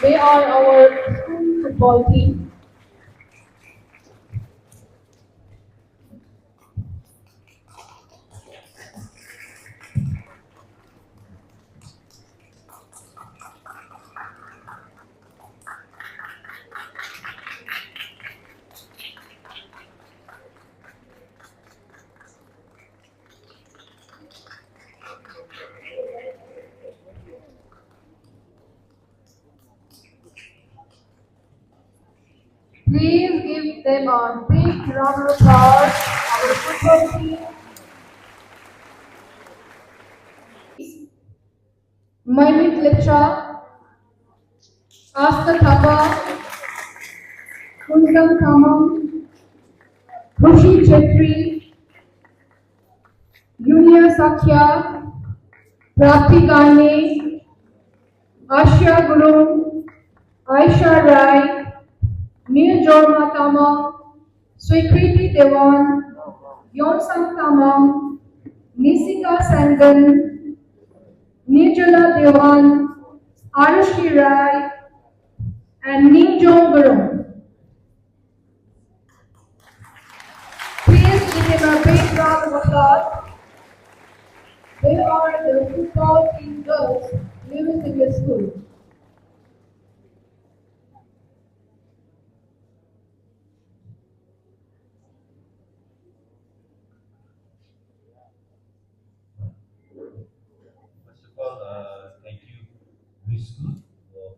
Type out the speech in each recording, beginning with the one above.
They are our school football team. Please give them a big round of applause. Our football team. Mirik-Hill, Asta Thapa, Kundam Thamam, Crispin Chettri, Yunia Sakya, Prapti Karne, Asha Guru, Aisha Rai, Neil Jorma Tamam, Swikriti Devan, Yonsang Tamam, Nisika Sandan, Nirjala Devan, Arushi Rai, and Ningjong Guru. Please give him a big round of applause. They are the football team girls living in the school. First of all, thank you, Miss School,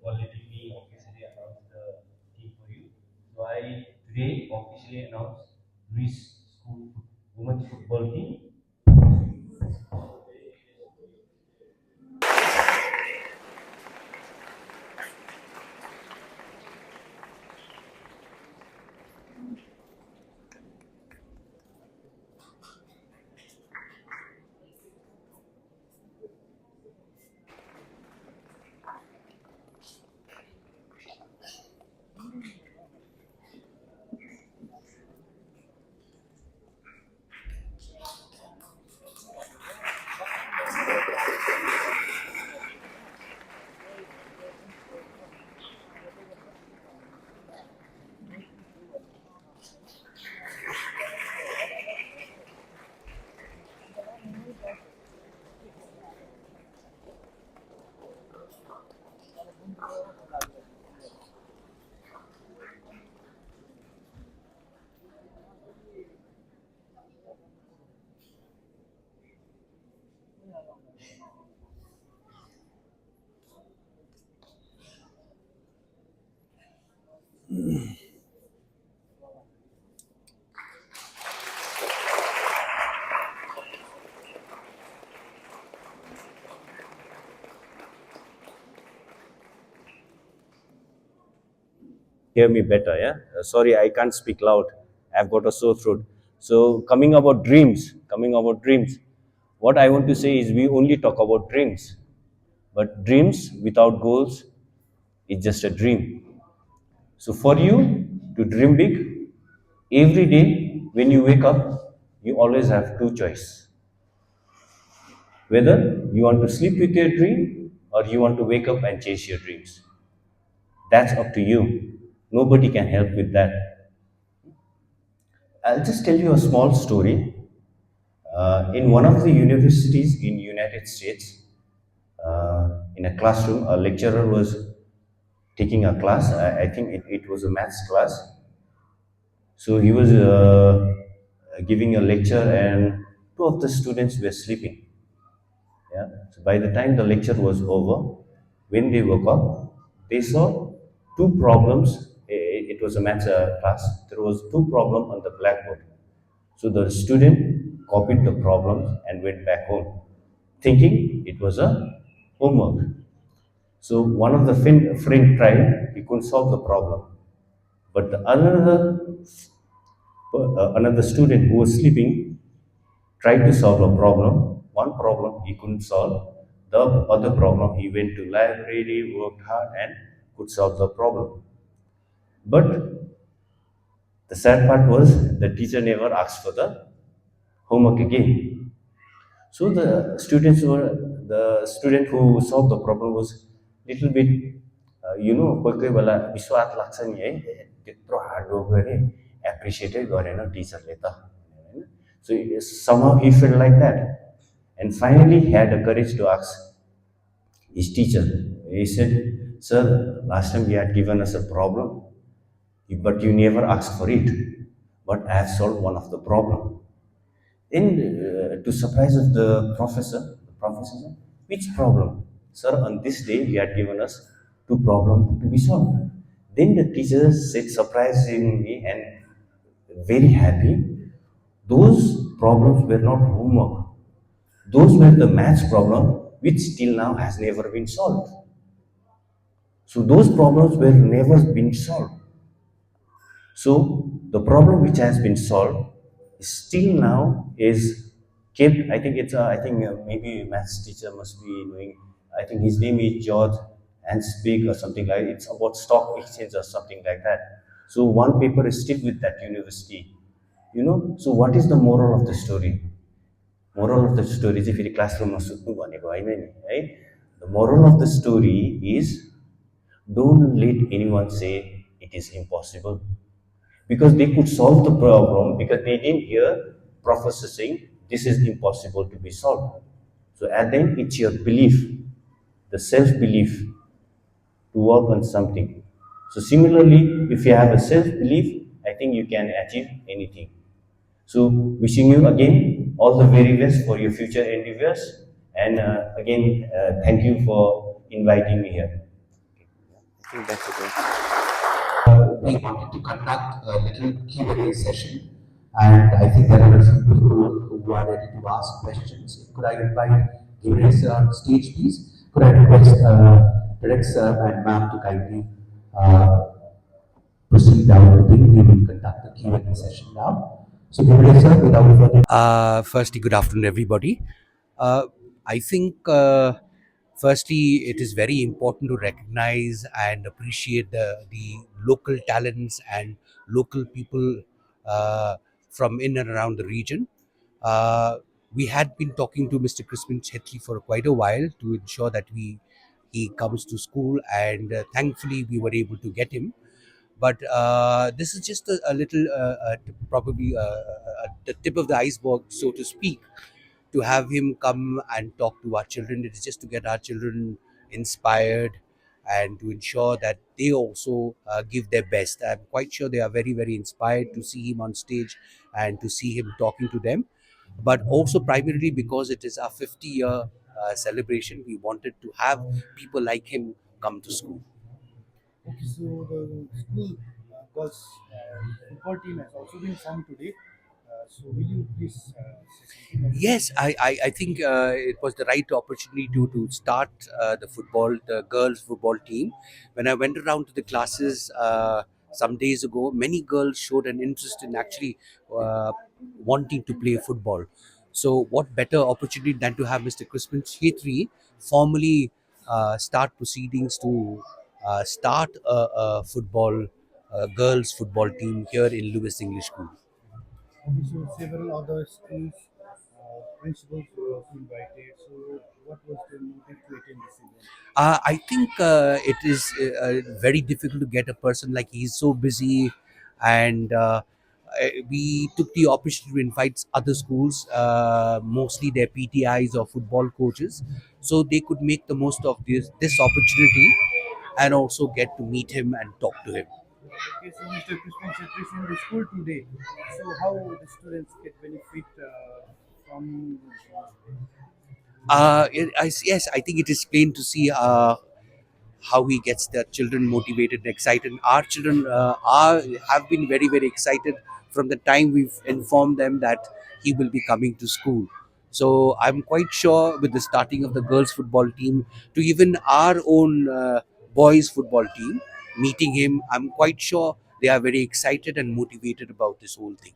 for letting me officially announce the team for you. So I today officially announce Miss School Women's Football Team. Hear me better, yeah? Sorry, I can't speak loud. I've got a sore throat. So, coming about dreams, what I want to say is we only talk about dreams, but dreams without goals is just a dream. So, for you to dream big, every day when you wake up, you always have two choices. Whether you want to sleep with your dream or you want to wake up and chase your dreams. That's up to you. Nobody can help with that. I'll just tell you a small story. In one of the universities in United States, in a classroom, a lecturer was taking a class. I think it was a maths class. So he was giving a lecture, and two of the students were sleeping. Yeah. So by the time the lecture was over, when they woke up, they saw two problems. It was a maths class. There was two problems on the blackboard. So the student copied the problems and went back home, thinking it was a homework. So one of the friend tried, he couldn't solve the problem. But the another student who was sleeping tried to solve a problem. One problem he couldn't solve. The other problem he went to library, worked hard, and could solve the problem. But the sad part was the teacher never asked for the homework again. So the student who solved the problem was little bit कोही कोही बेला विश्वास लाग्छ नि है त्यत्रो hard work गरेँ एप्रिसिएटै गरेन टिचरले त होइन सो somehow he felt like that and finally he had the courage to ask his teacher. He said, "Sir, last time you had given us a problem, but you never asked for it. But I have solved one of the problem." Then, to surprise of the professor said, "Which problem? Sir, on this day you had given us two problems to be solved." Then the teacher said surprisingly and very happy, those problems were not homework. Those were the maths problem which till now has never been solved. So those problems were never been solved. So the problem which has been solved still now is kept. I think maybe maths teacher must be knowing. I think his name is George and speak or something like it's about stock exchange or something like that. So one paper is still with that university. So what is the moral of the story? Moral of the story चाहिँ फेरि क्लासरुममा सुत्नु भनेको होइन नि है the moral of the story is don't let anyone say it is impossible because they could solve the problem because they didn't hear professor saying this is impossible to be solved. So at the end, it's your belief, the self belief to work on something. So similarly, if you have a self belief, I think you can achieve anything. So wishing you again all the very best for your future endeavors, and again thank you for inviting me here. I think that's it. We wanted to conduct a little Q&A session, and I think there are a few people who are ready to ask questions. Could I invite Gabriel sir on stage, please? Could I request Derek sir and ma'am to kindly proceed down the thing? We will conduct the Q&A session now. So Gabriel sir, without further firstly, good afternoon, everybody. I think, firstly, it is very important to recognize and appreciate the local talents and local people from in and around the region. Uh, we had been talking to Mr. Crispin Chettri for quite a while to ensure that he comes to school, and thankfully we were able to get him. But this is just a little, probably the tip of the iceberg, so to speak, to have him come and talk to our children. It is just to get our children inspired and to ensure that they also give their best. I'm quite sure they are very, very inspired to see him on stage and to see him talking to them. But also, primarily because it is our 50-year celebration, we wanted to have people like him come to school. Okay, so the school girls football team has also been formed today. So will you please say something about Yes, I think it was the right opportunity to start the girls' football team. When I went around to the classes some days ago, many girls showed an interest in actually wanting to play football. So, what better opportunity than to have Mr. Crispin Chettri formally start proceedings to start a girls' football team here in Lewis English School? okay, so several other schools principals were also invited. So what was the motive to attend this event? I think it is very difficult to get a person like he's so busy, and we took the opportunity to invite other schools, mostly their PTIs or football coaches, so they could make the most of this opportunity and also get to meet him and talk to him. Okay, so Mr. Crispin Chettri is in the school today. So how the students get benefit from? Yes, I think it is plain to see how he gets the children motivated and excited. Our children are have been very, very excited from the time we've informed them that he will be coming to school. So I'm quite sure with the starting of the girls football team to even our own boys football team, meeting him, I'm quite sure they are very excited and motivated about this whole thing.